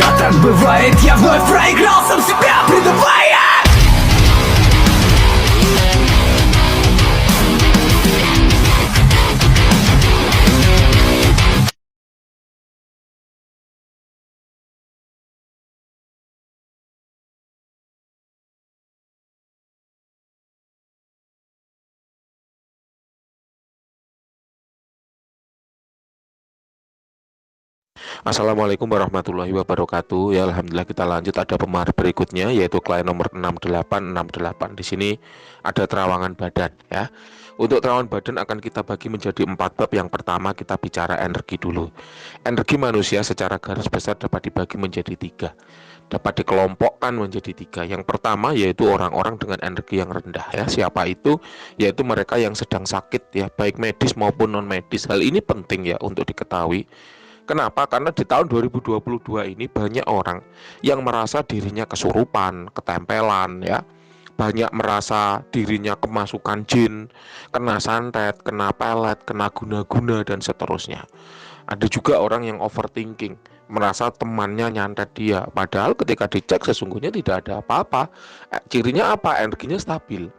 Да так бывает, я вновь проиграл сам себя, предавая. Assalamualaikum warahmatullahi wabarakatuh. Ya, alhamdulillah kita lanjut ada pemahar berikutnya yaitu klien nomor 6868. Di sini ada terawangan badan ya. Untuk terawangan badan akan kita bagi menjadi 4 bab. Yang pertama kita bicara energi dulu. Energi manusia secara garis besar dapat dibagi menjadi 3. Dapat dikelompokkan menjadi 3. Yang pertama yaitu orang-orang dengan energi yang rendah ya. Siapa itu? Yaitu mereka yang sedang sakit ya, baik medis maupun non medis. Hal ini penting ya untuk diketahui. Kenapa? Karena di tahun 2022 ini banyak orang yang merasa dirinya kesurupan, ketempelan ya. Banyak merasa dirinya kemasukan jin, kena santet, kena pelet, kena guna-guna dan seterusnya. Ada juga orang yang overthinking, merasa temannya nyantet dia. Padahal ketika dicek sesungguhnya tidak ada apa-apa. Cirinya apa? Energinya stabil.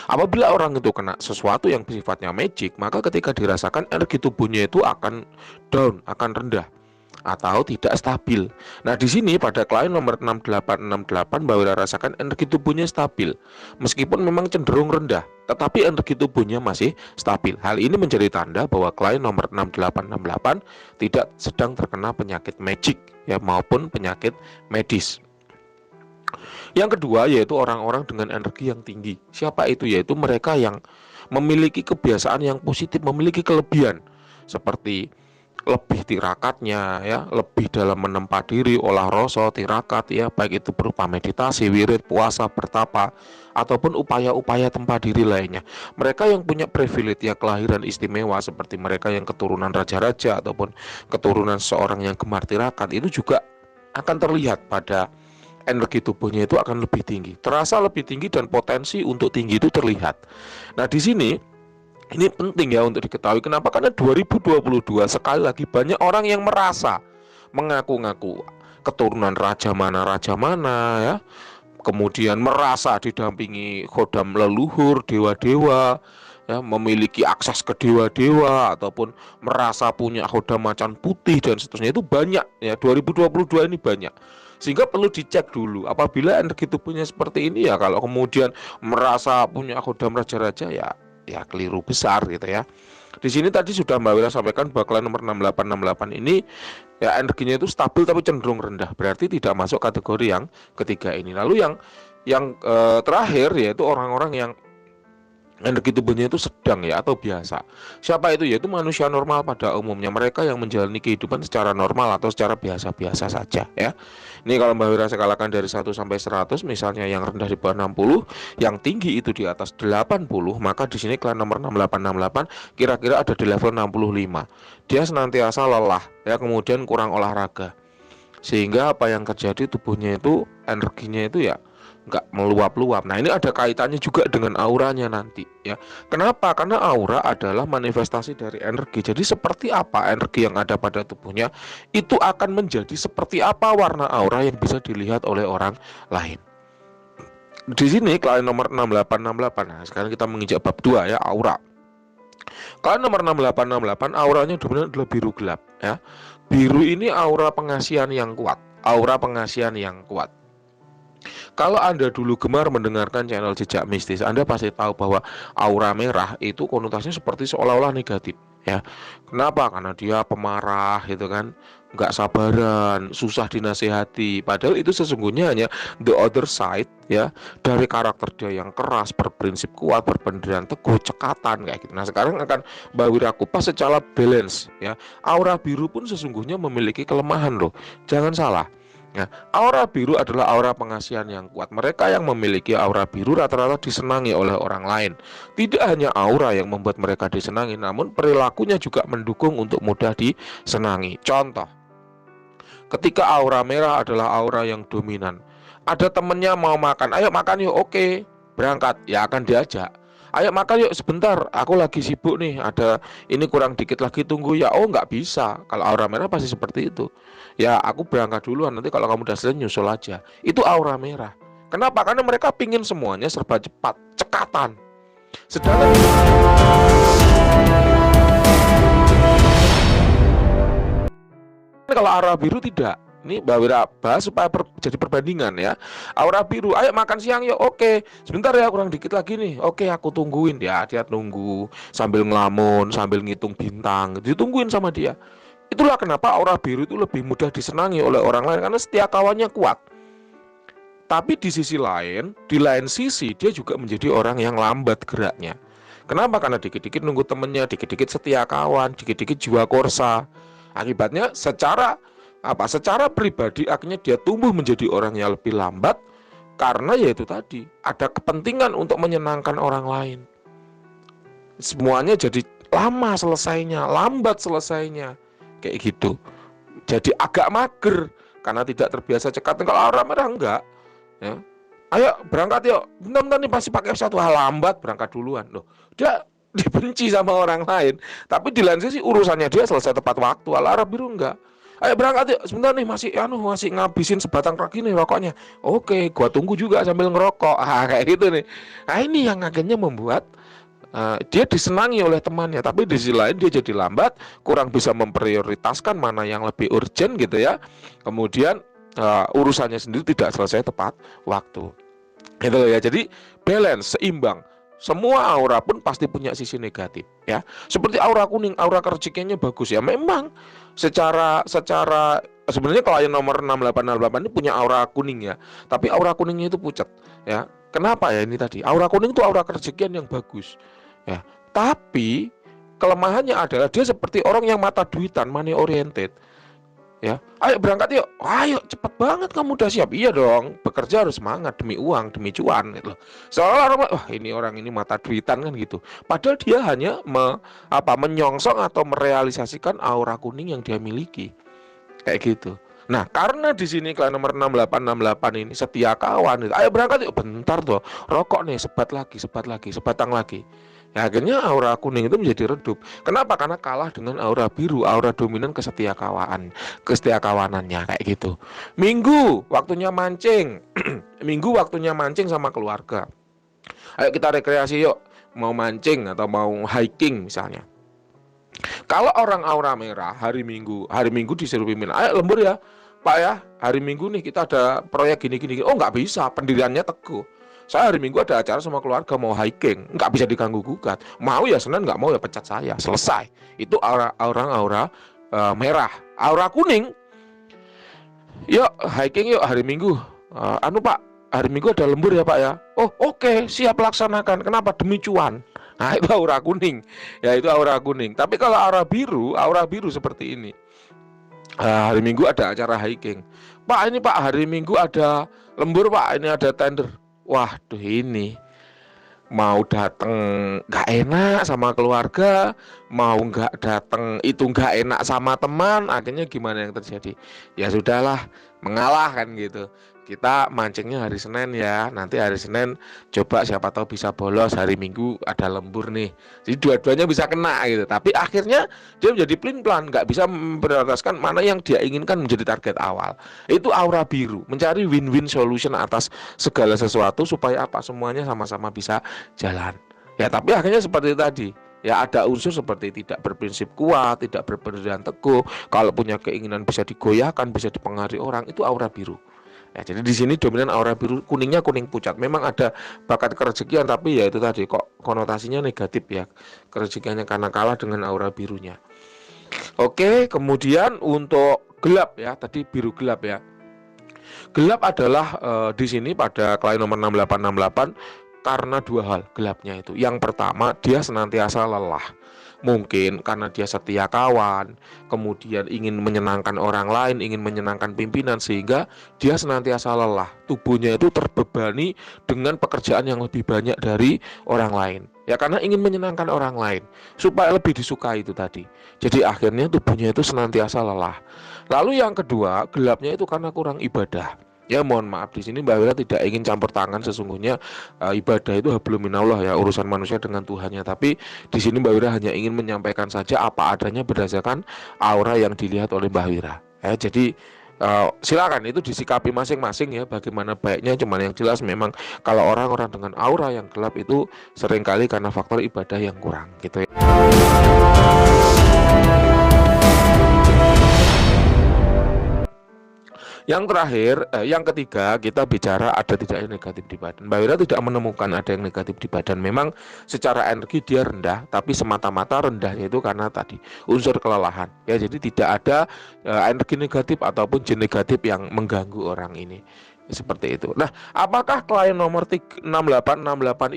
Apabila orang itu kena sesuatu yang sifatnya magic, maka ketika dirasakan energi tubuhnya itu akan down, akan rendah atau tidak stabil. Nah, di sini pada klien nomor 6868 Mbak Wira rasakan energi tubuhnya stabil. Meskipun memang cenderung rendah, tetapi energi tubuhnya masih stabil. Hal ini menjadi tanda bahwa klien nomor 6868 tidak sedang terkena penyakit magic ya maupun penyakit medis. Yang kedua yaitu orang-orang dengan energi yang tinggi. Siapa itu? Yaitu mereka yang memiliki kebiasaan yang positif, memiliki kelebihan seperti lebih tirakatnya ya, lebih dalam menempa diri, olah rasa, tirakat ya, baik itu berupa meditasi, wirid, puasa, bertapa ataupun upaya-upaya tempa diri lainnya. Mereka yang punya privilege ya, kelahiran istimewa seperti mereka yang keturunan raja-raja ataupun keturunan seorang yang gemar tirakat itu juga akan terlihat pada energi tubuhnya itu akan lebih tinggi, terasa lebih tinggi dan potensi untuk tinggi itu terlihat. Nah, di sini ini penting ya untuk diketahui. Kenapa? Karena 2022 sekali lagi banyak orang yang merasa mengaku-ngaku keturunan raja mana ya. Kemudian merasa didampingi khodam leluhur, dewa-dewa ya, memiliki akses ke dewa-dewa ataupun merasa punya khodam macan putih dan seterusnya. Itu banyak ya, 2022 ini banyak. Sehingga perlu dicek dulu apabila energi tubuhnya seperti ini ya, kalau kemudian merasa punya khodam raja-raja ya keliru besar gitu ya. Di sini tadi sudah Mbak Wira sampaikan bakal nomor 6868 ini ya energinya itu stabil tapi cenderung rendah. Berarti tidak masuk kategori yang ketiga ini. Lalu yang terakhir yaitu orang-orang yang energi tubuhnya itu sedang ya atau biasa. Siapa itu? Yaitu manusia normal pada umumnya, mereka yang menjalani kehidupan secara normal atau secara biasa-biasa saja ya. Ini kalau Mbak Wira skalakan dari 1 sampai 100, misalnya yang rendah di bawah 60, yang tinggi itu di atas 80, maka di sini klan nomor 6868 kira-kira ada di level 65. Dia senantiasa lelah ya, kemudian kurang olahraga. Sehingga apa yang terjadi, tubuhnya itu energinya itu ya nggak meluap-luap. Nah, ini ada kaitannya juga dengan auranya nanti ya. Kenapa? Karena aura adalah manifestasi dari energi. Jadi seperti apa energi yang ada pada tubuhnya, itu akan menjadi seperti apa warna aura yang bisa dilihat oleh orang lain. Di sini klien nomor 6868. Nah, sekarang kita menginjak bab 2 ya, aura. Klien nomor 6868 auranya dominan adalah biru gelap ya. Biru ini aura pengasihan yang kuat, aura pengasihan yang kuat. Kalau Anda dulu gemar mendengarkan channel Jejak Mistis, Anda pasti tahu bahwa aura merah itu konotasinya seperti seolah-olah negatif ya. Kenapa? Karena dia pemarah gitu kan, nggak sabaran, susah dinasehati. Padahal itu sesungguhnya hanya the other side ya, dari karakter dia yang keras, berprinsip kuat, berpendirian teguh, cekatan kayak gitu. Nah, sekarang akan Mbak Wira kupas secara balance ya. Aura biru pun sesungguhnya memiliki kelemahan loh, jangan salah. Ya, aura biru adalah aura pengasihan yang kuat. Mereka yang memiliki aura biru rata-rata disenangi oleh orang lain. Tidak hanya aura yang membuat mereka disenangi, namun perilakunya juga mendukung untuk mudah disenangi. Contoh, ketika aura merah adalah aura yang dominan. Ada temennya mau makan, ayo makan yuk, oke, berangkat, ya akan diajak. Ayo makan yuk sebentar, aku lagi sibuk nih, ada ini kurang dikit lagi tunggu ya. Oh nggak bisa, kalau aura merah pasti seperti itu. Ya aku berangkat duluan, nanti kalau kamu udah selesai nyusul aja. Itu aura merah. Kenapa? Karena mereka pingin semuanya serba cepat, cekatan. Sedangkan kalau aura biru tidak. Ini Mbak Wira bahas supaya jadi perbandingan ya. Aura biru, ayo makan siang yuk. Oke, sebentar ya kurang dikit lagi nih. Oke, aku tungguin ya. Dia nunggu sambil ngelamun, sambil ngitung bintang. Ditungguin sama dia. Itulah kenapa aura biru itu lebih mudah disenangi oleh orang lain karena setia kawannya kuat. Tapi di sisi lain, di lain sisi dia juga menjadi orang yang lambat geraknya. Kenapa? Karena dikit-dikit nunggu temennya, dikit-dikit setia kawan, dikit-dikit jiwa korsa. Akibatnya secara pribadi akhirnya dia tumbuh menjadi orang yang lebih lambat karena yaitu tadi ada kepentingan untuk menyenangkan orang lain. Semuanya jadi lama selesainya, lambat selesainya, kayak gitu. Jadi agak mager karena tidak terbiasa cekat. Kalau aura merah enggak, ya. Ayo berangkat yuk. Bentar nih pasti pakai satu hal lambat berangkat duluan loh. Dia dibenci sama orang lain, tapi di lain sisi urusannya dia selesai tepat waktu. Aura biru enggak. Ayo berangkat yuk, sebentar nih masih ngabisin sebatang lagi nih rokoknya. Oke, gua tunggu juga sambil ngerokok. Kayak gitu nih. Nah, ini yang akhirnya membuat dia disenangi oleh temannya, tapi di sisi lain dia jadi lambat, kurang bisa memprioritaskan mana yang lebih urgent gitu ya. Kemudian urusannya sendiri tidak selesai tepat waktu. Gitu loh ya. Jadi balance, seimbang. Semua aura pun pasti punya sisi negatif ya. Seperti aura kuning, aura kerejekiannya bagus ya. Memang secara sebenarnya klien nomor 6868 ini punya aura kuning ya. Tapi aura kuningnya itu pucat ya. Kenapa ya ini tadi? Aura kuning itu aura kerejekian yang bagus ya. Tapi kelemahannya adalah dia seperti orang yang mata duitan, money oriented. Ya, ayo berangkat yuk. Ayo cepet banget kamu udah siap. Iya dong, bekerja harus semangat demi uang, demi cuan gitu loh. Seolah-olah ini orang ini mata duitan kan gitu. Padahal dia hanya menyongsong atau merealisasikan aura kuning yang dia miliki. Kayak gitu. Nah, karena di sini klien nomor 6868 ini setia kawan gitu. Ayo berangkat yuk. Bentar tuh. Rokok nih, sebatang lagi. Ya, akhirnya aura kuning itu menjadi redup. Kenapa? Karena kalah dengan aura biru, aura dominan kesetiakawanannya kayak gitu. Minggu waktunya mancing. Minggu waktunya mancing sama keluarga. Ayo kita rekreasi yuk. Mau mancing atau mau hiking misalnya. Kalau orang aura merah hari Minggu disuruh pimpinan, ayo lembur ya Pak ya, hari Minggu nih kita ada proyek gini. Oh nggak bisa, pendiriannya teguh. Saya hari Minggu ada acara sama keluarga mau hiking, nggak bisa diganggu gugat. Mau ya Senin, nggak mau ya pecat saya. Selesai. Itu aura merah. Aura kuning, yuk hiking yuk hari Minggu. Pak, hari Minggu ada lembur ya Pak ya. Oh oke, siap laksanakan. Kenapa? Demi cuan. Nah itu aura kuning. Ya itu aura kuning. Tapi kalau aura biru seperti ini. Hari Minggu ada acara hiking. Pak ini Pak hari Minggu ada lembur Pak, ini ada tender. Waduh ini mau datang nggak enak sama keluarga, mau nggak datang itu nggak enak sama teman. Akhirnya gimana yang terjadi? Ya sudahlah, mengalah kan gitu. Kita mancingnya hari Senin ya. Nanti hari Senin coba siapa tahu bisa bolos, hari Minggu ada lembur nih. Jadi dua-duanya bisa kena gitu. Tapi akhirnya dia menjadi pelin-pelan, nggak bisa memprioritaskan mana yang dia inginkan menjadi target awal. Itu aura biru, mencari win-win solution atas segala sesuatu supaya apa semuanya sama-sama bisa jalan. Ya tapi akhirnya seperti tadi. Ya ada unsur seperti tidak berprinsip kuat, tidak berpendirian teguh. Kalau punya keinginan bisa digoyahkan, bisa dipengaruhi orang, itu aura biru. Ya, jadi di sini dominan aura biru, kuningnya kuning pucat. Memang ada bakat kerejekian, tapi ya itu tadi kok konotasinya negatif ya. Kerejekiannya karena kalah dengan aura birunya. Oke, kemudian untuk gelap ya, tadi biru gelap ya. Gelap adalah di sini pada klien nomor 6868 karena dua hal gelapnya itu. Yang pertama, dia senantiasa lelah. Mungkin karena dia setia kawan, kemudian ingin menyenangkan orang lain, ingin menyenangkan pimpinan, sehingga dia senantiasa lelah. Tubuhnya itu terbebani dengan pekerjaan yang lebih banyak dari orang lain. Ya karena ingin menyenangkan orang lain, supaya lebih disukai itu tadi. Jadi akhirnya tubuhnya itu senantiasa lelah. Lalu yang kedua, gelapnya itu karena kurang ibadah. Ya mohon maaf di sini Mbak Wira tidak ingin campur tangan, sesungguhnya ibadah itu hablum minallah ya, urusan manusia dengan Tuhannya. Tapi di sini Mbak Wira hanya ingin menyampaikan saja apa adanya berdasarkan aura yang dilihat oleh Mbak Wira. Jadi silakan itu disikapi masing-masing ya, bagaimana baiknya. Cuman yang jelas memang kalau orang-orang dengan aura yang gelap itu seringkali karena faktor ibadah yang kurang gitu ya. Yang terakhir, yang ketiga, kita bicara ada tidak yang negatif di badan. Mbak Wira tidak menemukan ada yang negatif di badan. Memang secara energi dia rendah, tapi semata-mata rendahnya itu karena tadi unsur kelelahan. Ya, jadi tidak ada energi negatif ataupun jin negatif yang mengganggu orang ini. Seperti itu. Nah, apakah klien nomor 6868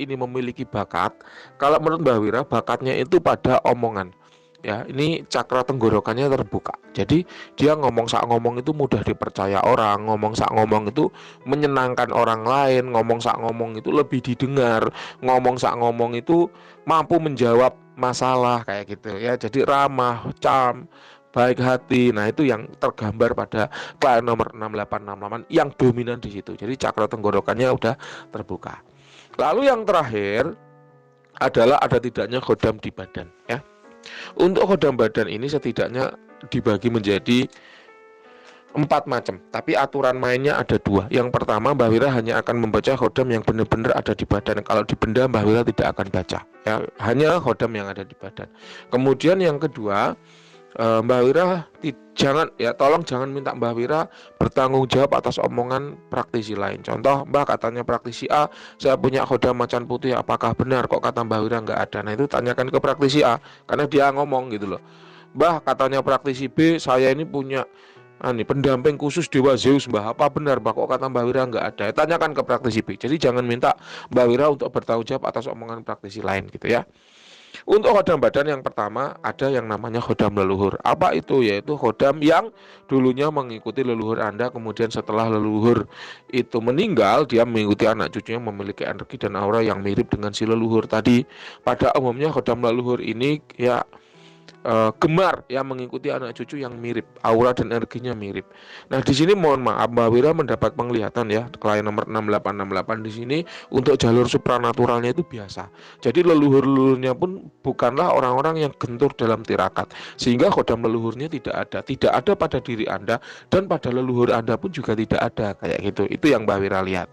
ini memiliki bakat? Kalau menurut Mbak Wira, bakatnya itu pada omongan. Ya, ini cakra tenggorokannya terbuka. Jadi dia ngomong sak ngomong itu mudah dipercaya orang, ngomong sak ngomong itu menyenangkan orang lain, ngomong sak ngomong itu lebih didengar, ngomong sak ngomong itu mampu menjawab masalah kayak gitu ya. Jadi ramah, calm, baik hati. Nah, itu yang tergambar pada klien nomor 6868 yang dominan di situ. Jadi cakra tenggorokannya udah terbuka. Lalu yang terakhir adalah ada tidaknya khodam di badan ya. Untuk khodam badan ini setidaknya dibagi menjadi 4 macam, tapi aturan mainnya ada 2. Yang pertama, Mbak Wira hanya akan membaca khodam yang benar-benar ada di badan. Kalau di benda Mbak Wira tidak akan baca ya, hanya khodam yang ada di badan. Kemudian yang kedua, Mbak Wira tolong jangan minta Mbak Wira bertanggung jawab atas omongan praktisi lain. Contoh, Mbak katanya praktisi A, saya punya khodam macan putih, apakah benar? Kok kata Mbak Wira nggak ada? Nah, itu tanyakan ke praktisi A, karena dia ngomong gitu loh. Mbak katanya praktisi B, saya ini punya pendamping khusus Dewa Zeus, Mbak, apa benar Mbak? Kok kata Mbak Wira nggak ada? Tanyakan ke praktisi B. Jadi jangan minta Mbak Wira untuk bertanggung jawab atas omongan praktisi lain gitu ya. Untuk khodam badan yang pertama ada yang namanya khodam leluhur. Apa itu? Yaitu khodam yang dulunya mengikuti leluhur Anda, kemudian setelah leluhur itu meninggal, dia mengikuti anak cucunya, memiliki energi dan aura yang mirip dengan si leluhur tadi. Pada umumnya khodam leluhur ini ya gemar ya mengikuti anak cucu yang mirip, aura dan energinya mirip. Nah, di sini mohon maaf Mbak Wira mendapat penglihatan ya, klien nomor 6868 di sini untuk jalur supranaturalnya itu biasa. Jadi leluhur-leluhurnya pun bukanlah orang-orang yang gentur dalam tirakat, sehingga khodam leluhurnya tidak ada pada diri Anda, dan pada leluhur Anda pun juga tidak ada kayak gitu. Itu yang Mbak Wira lihat.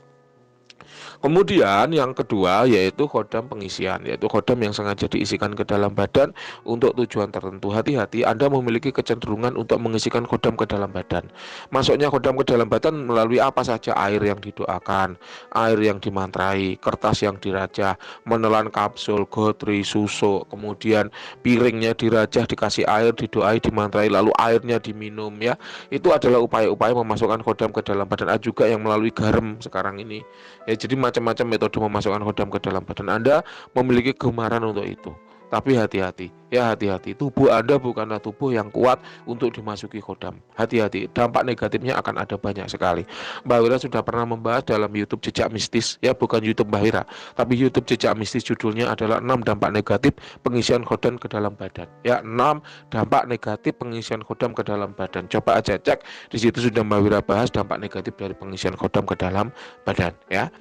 Kemudian yang kedua yaitu khodam pengisian, yaitu khodam yang sengaja diisikan ke dalam badan untuk tujuan tertentu. Hati-hati, Anda memiliki kecenderungan untuk mengisikan khodam ke dalam badan. Masuknya khodam ke dalam badan melalui apa saja: air yang didoakan, air yang dimantrai, kertas yang dirajah, menelan kapsul, gotri, susu, kemudian piringnya dirajah, dikasih air, didoai, dimantrai, lalu airnya diminum ya. Itu adalah upaya-upaya memasukkan khodam ke dalam badan. Ada juga yang melalui garam sekarang ini. Ya, jadi macam-macam metode memasukkan khodam ke dalam badan. Anda memiliki kegemaran untuk itu. Tapi hati-hati, ya hati-hati. Tubuh Anda bukanlah tubuh yang kuat untuk dimasuki khodam. Hati-hati, dampak negatifnya akan ada banyak sekali. Mbak Wira sudah pernah membahas dalam YouTube Jejak Mistis, ya bukan YouTube Mbak Wira, tapi YouTube Jejak Mistis, judulnya adalah 6 dampak negatif pengisian khodam ke dalam badan. Ya, 6 dampak negatif pengisian khodam ke dalam badan. Coba aja cek, di situ sudah Mbak Wira bahas dampak negatif dari pengisian khodam ke dalam badan, ya.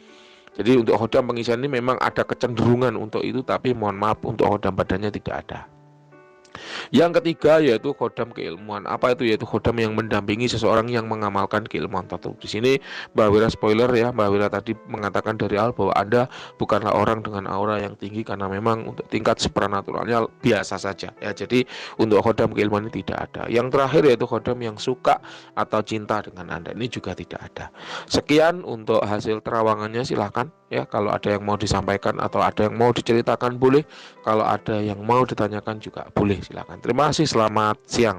Jadi untuk khodam pengisian ini memang ada kecenderungan untuk itu, tapi mohon maaf untuk khodam badannya tidak ada. Yang ketiga yaitu khodam keilmuan. Apa itu? Yaitu khodam yang mendampingi seseorang yang mengamalkan keilmuan tertentu. Di sini Mbak Wira spoiler ya, Mbak Wira tadi mengatakan dari awal bahwa Anda bukanlah orang dengan aura yang tinggi, karena memang untuk tingkat supranaturalnya biasa saja ya. Jadi untuk khodam keilmuan ini tidak ada. Yang terakhir yaitu khodam yang suka atau cinta dengan Anda, ini juga tidak ada. Sekian untuk hasil terawangannya, silahkan ya, kalau ada yang mau disampaikan atau ada yang mau diceritakan boleh, kalau ada yang mau ditanyakan juga boleh, silakan. Terima kasih, selamat siang.